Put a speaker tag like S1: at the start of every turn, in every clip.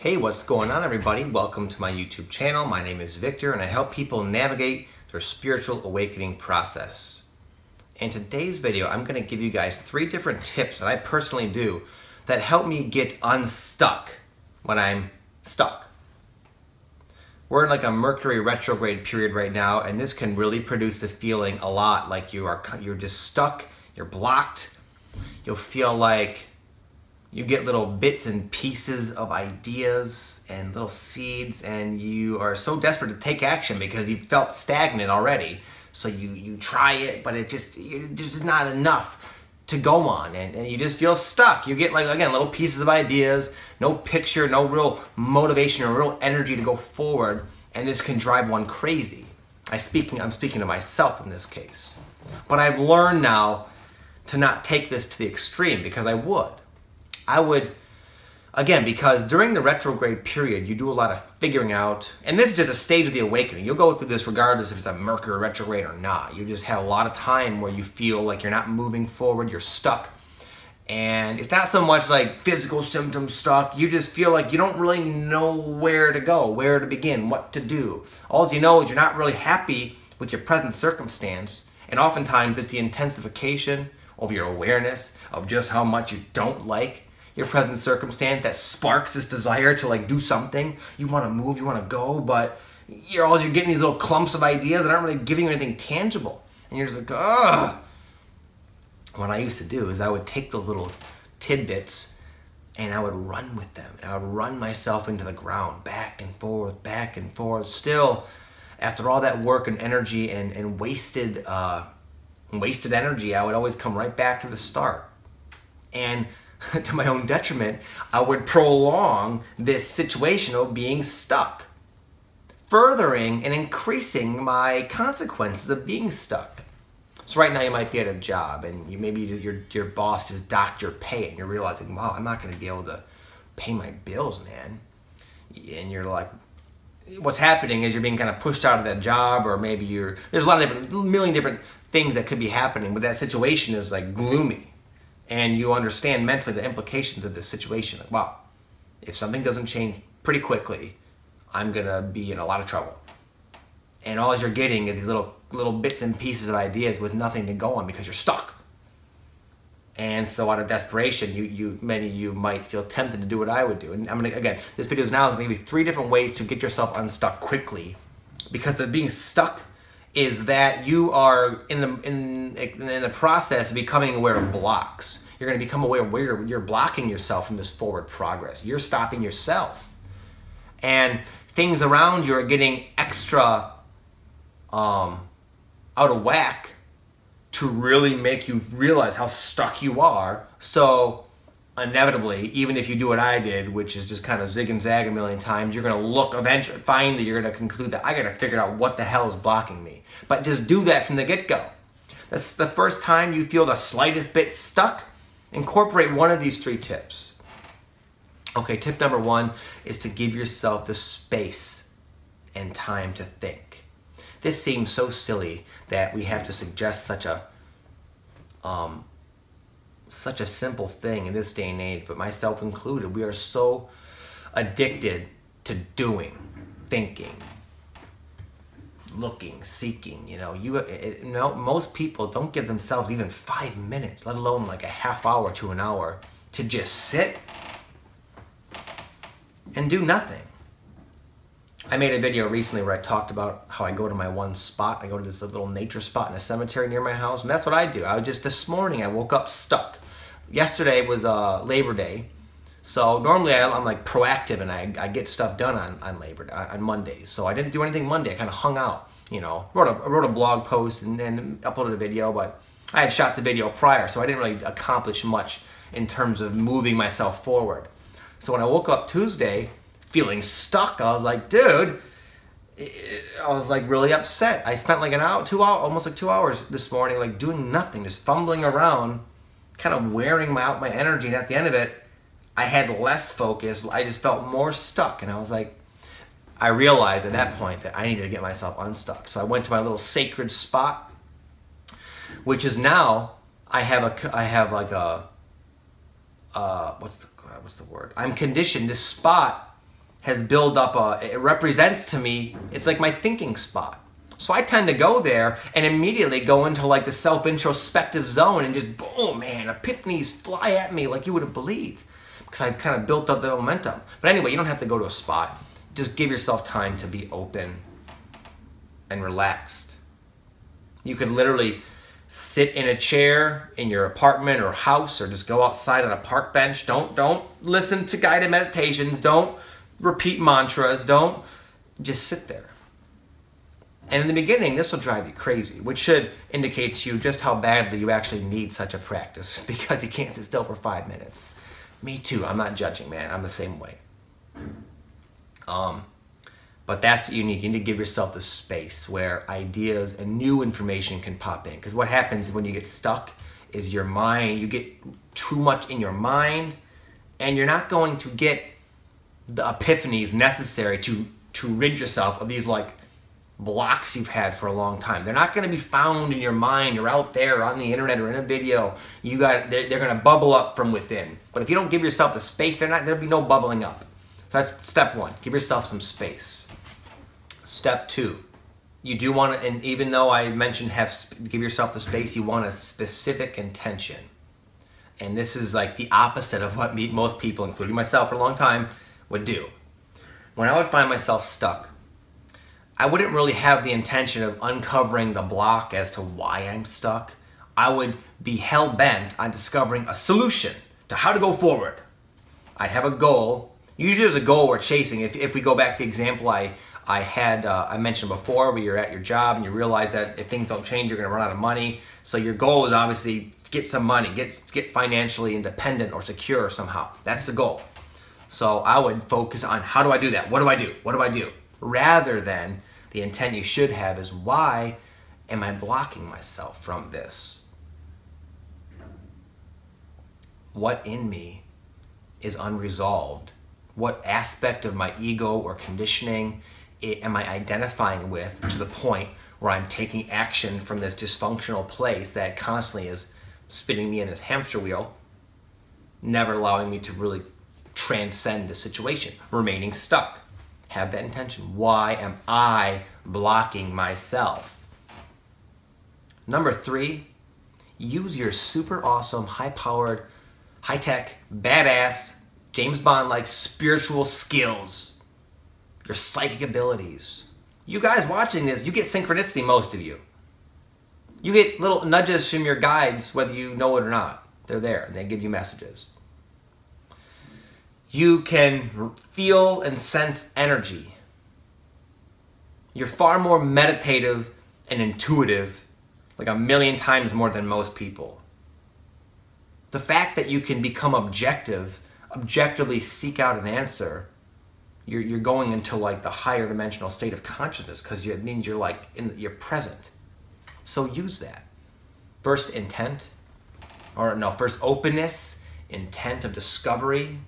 S1: Hey, what's going on, everybody? Welcome to my YouTube channel. My name is Victor and I help people navigate their spiritual awakening process. In today's video, I'm going to give you guys 3 different tips that I personally do that help me get unstuck when I'm stuck. We're in like a Mercury retrograde period right now, and this can really produce the feeling a lot like you're just stuck, you're blocked. You'll feel like you get little bits and pieces of ideas and little seeds, and you are so desperate to take action because you felt stagnant already. So you try it, but it's just not enough to go on, and you just feel stuck. You get, like, again, little pieces of ideas, no picture, no real motivation or real energy to go forward, and this can drive one crazy. I'm speaking to myself in this case. But I've learned now to not take this to the extreme, because I would, again, because during the retrograde period, you do a lot of figuring out, and this is just a stage of the awakening. You'll go through this regardless if it's a Mercury retrograde or not. You just have a lot of time where you feel like you're not moving forward, you're stuck. And it's not so much like physical symptoms stuck, you just feel like you don't really know where to go, where to begin, what to do. All you know is you're not really happy with your present circumstance, and oftentimes it's the intensification of your awareness of just how much you don't like your present circumstance that sparks this desire to, like, do something. You want to move, you want to go, but you're getting these little clumps of ideas that aren't really giving you anything tangible. And you're just like, ugh. What I used to do is I would take those little tidbits and I would run with them. And I would run myself into the ground, back and forth, back and forth. Still, after all that work and energy and wasted energy, I would always come right back to the start. And to my own detriment, I would prolong this situation of being stuck, furthering and increasing my consequences of being stuck. So right now you might be at a job and maybe your boss just docked your pay and you're realizing, wow, I'm not going to be able to pay my bills, man. And you're like, what's happening is you're being kind of pushed out of that job, or maybe there's a million different things that could be happening, but that situation is like gloomy. And you understand mentally the implications of this situation. Like, wow, if something doesn't change pretty quickly, I'm going to be in a lot of trouble. And all you're getting is these little bits and pieces of ideas with nothing to go on because you're stuck. And so out of desperation, many of you might feel tempted to do what I would do. And I'm going to, again, this video now is going to give you 3 different ways to get yourself unstuck quickly. Because the being stuck is that you are in the process of becoming aware of blocks. You're going to become aware of where you're blocking yourself from this forward progress. You're stopping yourself. And things around you are getting extra out of whack to really make you realize how stuck you are. So inevitably, even if you do what I did, which is just kind of zig and zag a million times, you're going to look, eventually find that you're going to conclude that I got to figure out what the hell is blocking me. But just do that from the get-go. That's the first time you feel the slightest bit stuck. Incorporate one of these 3 tips. Okay, tip number 1 is to give yourself the space and time to think. This seems so silly that we have to suggest such a simple thing in this day and age, but myself included. We are so addicted to doing, thinking, looking, seeking. Most people don't give themselves even 5 minutes, let alone like a half hour to an hour, to just sit and do nothing. I made a video recently where I talked about how I go to my one spot. I go to this little nature spot in a cemetery near my house, and that's what I do. This morning I woke up stuck. Yesterday was Labor Day, so normally I'm like proactive and I get stuff done on Mondays. So I didn't do anything Monday. I kind of hung out, wrote a blog post and uploaded a video, but I had shot the video prior, so I didn't really accomplish much in terms of moving myself forward. So when I woke up Tuesday feeling stuck, I was like, dude, I was like really upset. I spent like an hour, 2 hours, almost like 2 hours this morning, like doing nothing, just fumbling around, kind of wearing out my energy. And at the end of it, I had less focus. I just felt more stuck. And I was like, I realized at that point that I needed to get myself unstuck. So I went to my little sacred spot, which is now, I have like what's the word? I'm conditioned. This spot has built up it represents to me, it's like my thinking spot. So I tend to go there and immediately go into like the self-introspective zone and just boom, man, epiphanies fly at me like you wouldn't believe, because I've kind of built up the momentum. But anyway, you don't have to go to a spot. Just give yourself time to be open and relaxed. You could literally sit in a chair in your apartment or house, or just go outside on a park bench. Don't listen to guided meditations. Don't repeat mantras. Don't, just sit there. And in the beginning, this will drive you crazy, which should indicate to you just how badly you actually need such a practice, because you can't sit still for 5 minutes. Me too. I'm not judging, man. I'm the same way. But that's what you need. You need to give yourself the space where ideas and new information can pop in. Because what happens when you get stuck is your mind, you get too much in your mind, and you're not going to get the epiphanies necessary to rid yourself of these like blocks you've had for a long time. They're not going to be found in your mind or out there or on the internet or in a video. They're going to bubble up from within. But if you don't give yourself the space, there'll be no bubbling up. So that's step one. Give yourself some space. Step two, you do want to, and even though I mentioned give yourself the space, you want a specific intention. And this is like the opposite of what most people, including myself for a long time, would do. When I would find myself stuck, I wouldn't really have the intention of uncovering the block as to why I'm stuck. I would be hell-bent on discovering a solution to how to go forward. I'd have a goal. Usually there's a goal we're chasing. If we go back to the example I mentioned before, where you're at your job and you realize that if things don't change, you're going to run out of money. So your goal is obviously get some money, get financially independent or secure somehow. That's the goal. So I would focus on, how do I do that? What do I do? What do I do? Rather than the intent you should have is, why am I blocking myself from this? What in me is unresolved? What aspect of my ego or conditioning am I identifying with to the point where I'm taking action from this dysfunctional place that constantly is spinning me in this hamster wheel, never allowing me to really transcend the situation, remaining stuck? Have that intention. Why am I blocking myself? Number three, use your super awesome, high-powered, high-tech, badass, James Bond-like spiritual skills, your psychic abilities. You guys watching this, you get synchronicity, most of you. You get little nudges from your guides, whether you know it or not. They're there, and they give you messages. You can feel and sense energy. You're far more meditative and intuitive, like 1,000,000 times more than most people. The fact that you can become objectively seek out an answer, you're going into like the higher dimensional state of consciousness, because it means you're like you're present. So use that. First openness, intent of discovery,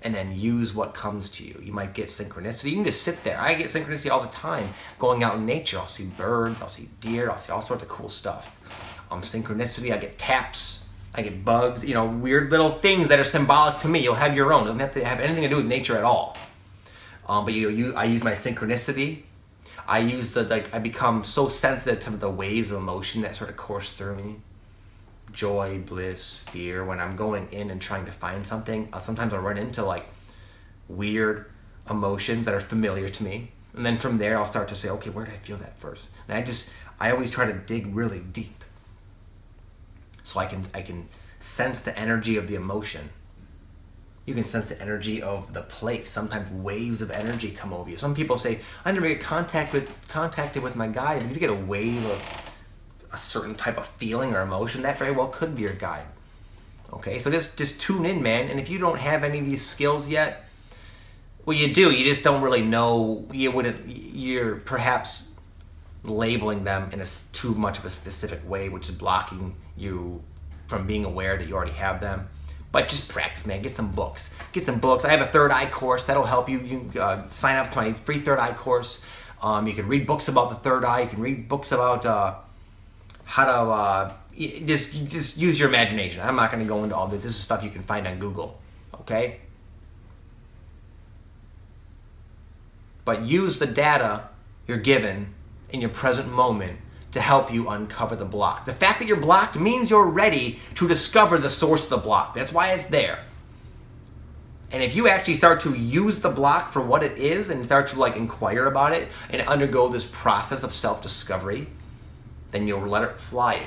S1: and then use what comes to you. You might get synchronicity. You can just sit there. I get synchronicity all the time. Going out in nature, I'll see birds, I'll see deer, I'll see all sorts of cool stuff. Synchronicity, I get taps, I get bugs, weird little things that are symbolic to me. You'll have your own. It doesn't have to have anything to do with nature at all. But I use my synchronicity. I become so sensitive to the waves of emotion that sort of course through me. Joy, bliss, fear. When I'm going in and trying to find something, sometimes I'll run into like weird emotions that are familiar to me. And then from there, I'll start to say, okay, where did I feel that first? And I always try to dig really deep, so I can sense the energy of the emotion. You can sense the energy of the place. Sometimes waves of energy come over you. Some people say, I never get contacted with my guide. But if you get a wave of a certain type of feeling or emotion, that very well could be your guide. Okay, so just tune in, man. And if you don't have any of these skills yet, well, you do. You just don't really know. You're perhaps labeling them in too much of a specific way, which is blocking you from being aware that you already have them. But just practice, man. Get some books. Get some books. I have a third eye course that'll help you. You can sign up to my free third eye course. You can read books about the third eye. You can read books about how to just use your imagination. I'm not going to go into all this. This is stuff you can find on Google. Okay. but use the data you're given in your present moment to help you uncover the block. The fact that you're blocked means you're ready to discover the source of the block. That's why it's there. And if you actually start to use the block for what it is and start to like inquire about it and undergo this process of self-discovery, then you'll let it fly,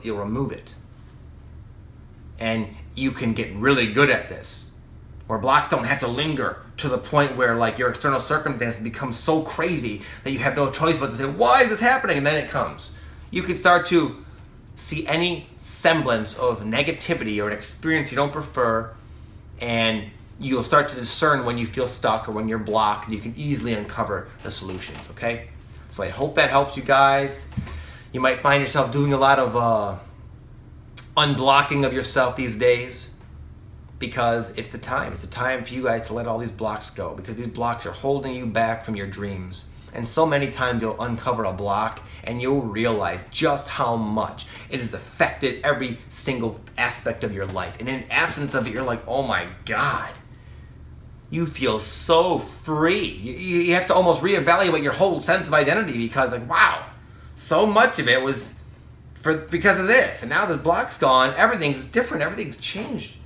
S1: you'll remove it. And you can get really good at this, where blocks don't have to linger to the point where like your external circumstances become so crazy that you have no choice but to say, why is this happening? And then it comes. You can start to see any semblance of negativity or an experience you don't prefer, and you'll start to discern when you feel stuck or when you're blocked. You can easily uncover the solutions, okay? So I hope that helps you guys. You might find yourself doing a lot of unblocking of yourself these days, because it's the time. It's the time for you guys to let all these blocks go, because these blocks are holding you back from your dreams. And so many times you'll uncover a block and you'll realize just how much it has affected every single aspect of your life. And in absence of it, you're like, oh my God, you feel so free. You have to almost reevaluate your whole sense of identity, because like, wow, so much of it was because of this. And now this block's gone, everything's different, everything's changed.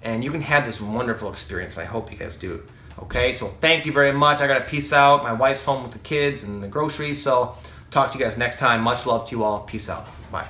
S1: And you can have this wonderful experience. I hope you guys do. Okay, so thank you very much. I gotta peace out. My wife's home with the kids and the groceries, so talk to you guys next time. Much love to you all. Peace out. Bye.